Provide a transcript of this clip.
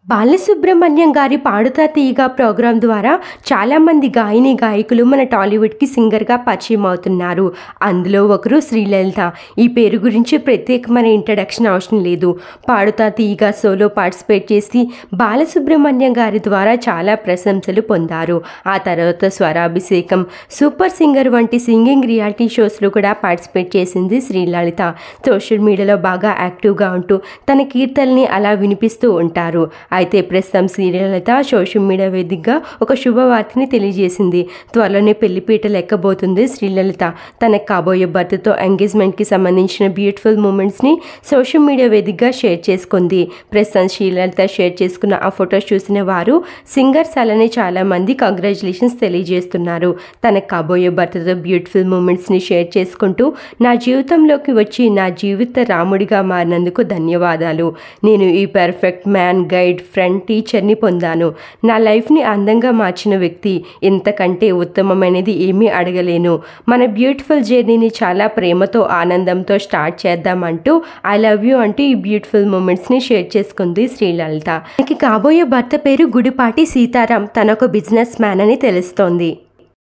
బాలసుబ్రహ్మణ్యం గారి పాడుతా తీయగా ప్రోగ్రాం ద్వారా చాలామంది గాయని గాయకులు మన టాలీవుడ్కి సింగర్గా పరిచయం అవుతున్నారు. అందులో ఒకరు శ్రీలలిత. ఈ పేరు గురించి ప్రత్యేకమైన ఇంట్రడక్షన్ అవసరం లేదు. పాడుతా తీయగా సోలో పార్టిసిపేట్ చేసి బాలసుబ్రహ్మణ్యం గారి ద్వారా చాలా ప్రశంసలు పొందారు. ఆ తర్వాత స్వరాభిషేకం, సూపర్ సింగర్ వంటి సింగింగ్ రియాలిటీ షోస్లో కూడా పార్టిసిపేట్ చేసింది శ్రీలలిత. సోషల్ మీడియాలో బాగా యాక్టివ్గా ఉంటూ తన కీర్తనల్ని అలా వినిపిస్తూ ఉంటారు. అయితే ప్రస్తుతం శ్రీలలిత సోషల్ మీడియా వేదికగా ఒక శుభవార్తని తెలియజేసింది. త్వరలోనే పెళ్లిపీటలు ఎక్కబోతుంది శ్రీలలిత. తనకు కాబోయే భర్తతో ఎంగేజ్మెంట్కి సంబంధించిన బ్యూటిఫుల్ మూమెంట్స్ని సోషల్ మీడియా వేదికగా షేర్ చేసుకుంది. ప్రస్తుతం శ్రీలలిత షేర్ చేసుకున్న ఆ ఫొటోస్ చూసిన వారు సింగర్స్ అలానే చాలామంది కంగ్రాచులేషన్స్ తెలియజేస్తున్నారు. తనకు కాబోయే భర్తతో బ్యూటిఫుల్ మూమెంట్స్ని షేర్ చేసుకుంటూ నా జీవితంలోకి వచ్చి నా జీవిత రాముడిగా మారినందుకు ధన్యవాదాలు. నేను ఈ పర్ఫెక్ట్ మ్యాన్, గైడ్, ఫ్రెండ్, టీచర్ని పొందాను. నా లైఫ్ని అందంగా మార్చిన వ్యక్తి. ఇంతకంటే ఉత్తమమైనది ఏమీ అడగలేను. మన బ్యూటిఫుల్ జర్నీని చాలా ప్రేమతో ఆనందంతో స్టార్ట్ చేద్దామంటూ ఐ లవ్ యూ అంటూ ఈ బ్యూటిఫుల్ మూమెంట్స్ని షేర్ చేసుకుంది శ్రీలలిత. తనకి కాబోయే భర్త పేరు గుడిపాటి సీతారాం. తనొక బిజినెస్ మ్యాన్ అని తెలుస్తోంది.